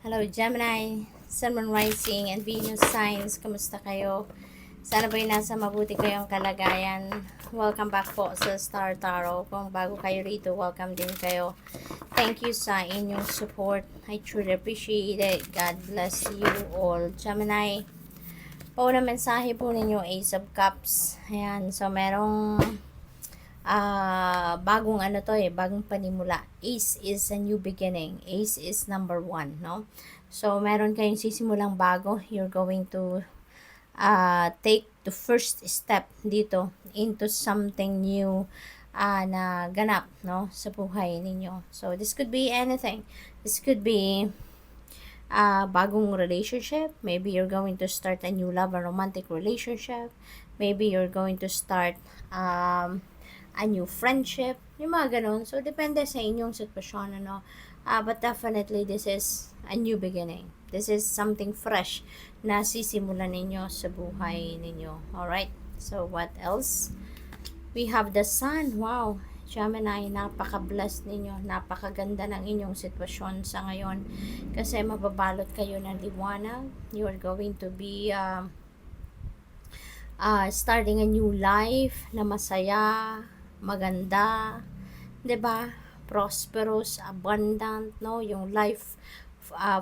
Hello Gemini, Sun, Moon, Rising, and Venus signs. Kamusta kayo? Sana po'y nasa mabuti kayong kalagayan. Welcome back po sa Star Tarot. Kung bago kayo rito, welcome din kayo. Thank you sa inyong support. I truly appreciate it. God bless you all. Gemini, na mensahe po ninyo, Ace of Cups. Ayan, so merong bagong bagong panimula. Ace is a new beginning. Ace is number 1, no? So, meron kayong sisimulang bago. You're going to take the first step dito into something new na ganap, no? Sa buhay ninyo. So, this could be anything. This could be bagong relationship. Maybe you're going to start a new love, a romantic relationship. Maybe you're going to start a new friendship, yung mga ganun. So, depende sa inyong sitwasyon, ano. But definitely, this is a new beginning. This is something fresh na sisimulan ninyo sa buhay ninyo. Alright? So, what else? We have the sun. Wow! Gemini, napaka-blessed ninyo. Napakaganda ng inyong sitwasyon sa ngayon. Kasi mababalot kayo ng liwanag. You are going to be starting a new life na masaya, maganda, 'di ba? Prosperous, abundant, no? Yung life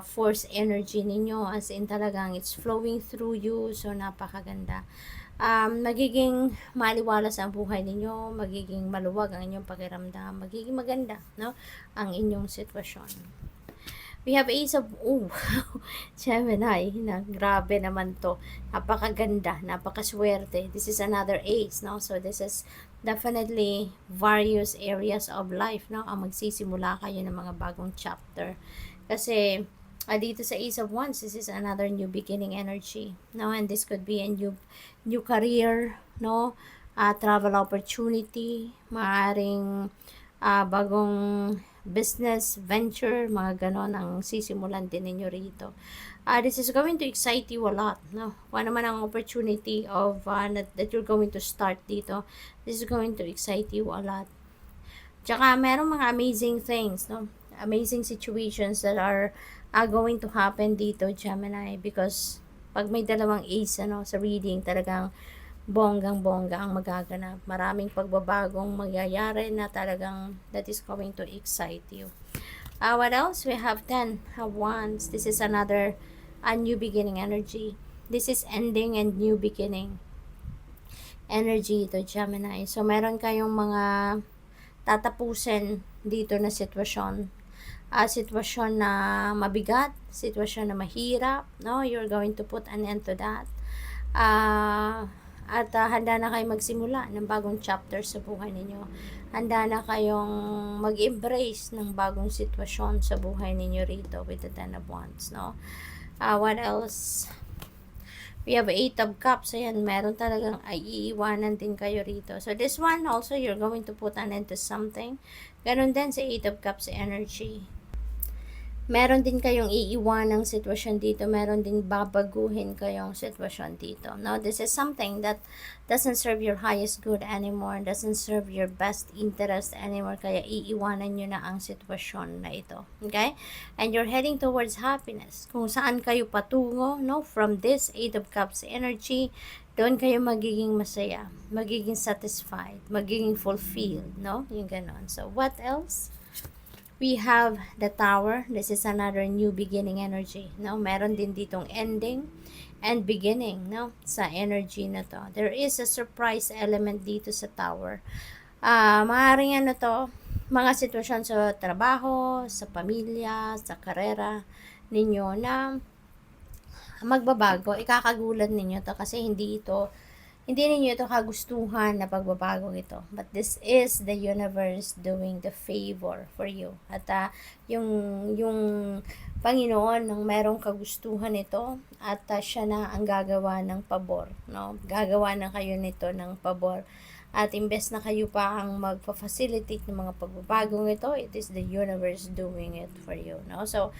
force energy ninyo, as in talagang it's flowing through you, so napakaganda. Magiging maliwalas ang buhay ninyo, magiging maluwag ang inyong pakiramdam, magiging maganda, no? Ang inyong sitwasyon. We have Ace of, Gemini, na grabe naman to. Napakaganda, napakaswerte. This is another ace, no? So, this is definitely various areas of life, no? Ang magsisimula kayo ng mga bagong chapter. Kasi, dito sa Ace of Wands, this is another new beginning energy, no? And this could be a new career, no? Travel opportunity, maaring bagong business, venture, mga ganon ang sisimulan din ninyo rito. This is going to excite you a lot, no? Kung naman ang opportunity of that you're going to start dito, this is going to excite you a lot. Tsaka merong mga amazing things, no? Amazing situations that are going to happen dito, Gemini, because pag may dalawang ace, ano, sa reading, talagang bonggang-bongga ang magaganap. Maraming pagbabagong magyayari na talagang that is going to excite you. What else? We have 10 of Wands. This is another new beginning energy. This is ending and new beginning energy to Gemini. So, meron kayong mga tatapusin dito na sitwasyon. Sitwasyon na mabigat, sitwasyon na mahirap, no? You're going to put an end to that. At handa na kayo magsimula ng bagong chapter sa buhay ninyo. Handa na kayong mag-embrace ng bagong sitwasyon sa buhay ninyo rito with the 10 of Wands, no? What else? We have 8 of Cups. Ayan, meron talagang iiwanan din kayo rito. So, this one also, you're going to put an end to something. Ganon din sa 8 of Cups energy. Meron din kayong iiwanang sitwasyon dito, meron din babaguhin kayong sitwasyon dito. No, this is something that doesn't serve your highest good anymore, doesn't serve your best interest anymore, kaya iiwanan nyo na ang sitwasyon na ito. Okay? And you're heading towards happiness. Kung saan kayo patungo, no, from this 8 of Cups energy, doon kayo magiging masaya, magiging satisfied, magiging fulfilled, no? Yung ganon. So, what else? We have the Tower. This is another new beginning energy, no? Meron din ditong ending and beginning, no? Sa energy na to. There is a surprise element dito sa Tower. Maaaring mga sitwasyon sa trabaho, sa pamilya, sa karera ninyo na magbabago. Ikakagulan ninyo to kasi hindi ninyo ito kagustuhan na pagbabago ito. But this is the universe doing the favor for you. At yung Panginoon nang merong kagustuhan ito at siya na ang gagawa ng pabor, no? Gagawa na kayo nito ng pabor. At imbes na kayo pa ang magfa-facilitate ng mga pagbabagong ito, it is the universe doing it for you, no? So,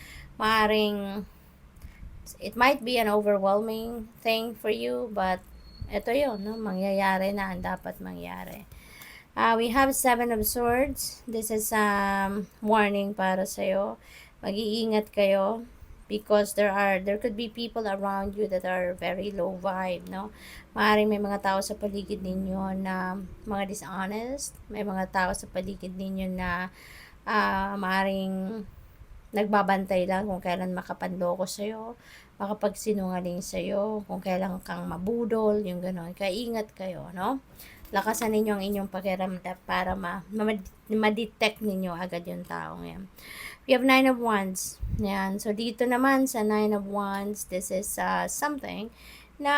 it might be an overwhelming thing for you, but ito yun, no? Mangyayari na ang dapat mangyari. We have 7 of Swords. This is warning para sa'yo. Mag-iingat kayo. because there could be people around you that are very low vibe, no? Maaaring may mga tao sa paligid ninyo na mga dishonest, may mga tao sa paligid ninyo na maaaring nagbabantay lang kung kailan makapanloko sa'yo, makapagsinungaling sa'yo, kung kailan kang mabudol, yung gano'n. Kaya ingat kayo, no? Lakasan ninyo ang inyong pakiramdam para ma-detect ninyo agad yung taong yan. We have 9 of Wands. Yan. So, dito naman sa 9 of Wands, this is something na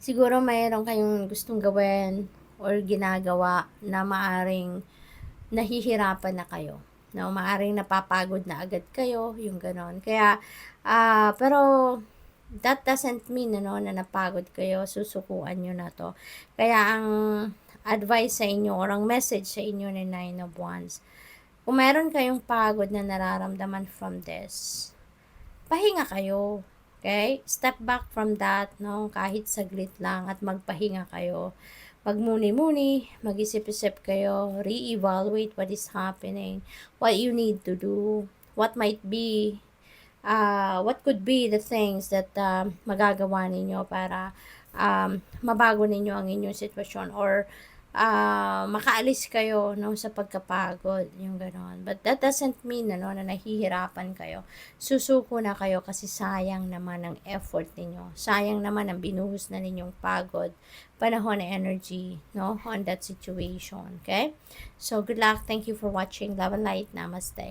siguro mayroon kayong gustong gawin or ginagawa na maaring nahihirapan na kayo. No, maaring napapagod na agad kayo, yung ganon. Kaya, pero, that doesn't mean, ano, na napagod kayo, susukuan nyo na to. Kaya, ang advice sa inyo, or ang message sa inyo ni 9 of Wands, kung meron kayong pagod na nararamdaman from this, pahinga kayo. Okay? Step back from that, no? Kahit saglit lang at magpahinga kayo. Magmuni-muni, mag-isip-isip kayo, re-evaluate what is happening, what you need to do, what might be, what could be the things that magagawa ninyo para mabago ninyo ang inyong sitwasyon or makaalis kayo, no, sa pagkapagod, yung ganon. But that doesn't mean, ano, na nahihirapan kayo. Susuko na kayo kasi sayang naman ang effort ninyo. Sayang naman ang binuhos na ninyong pagod, panahon na energy, no, on that situation. Okay? So, good luck. Thank you for watching. Love and light. Namaste.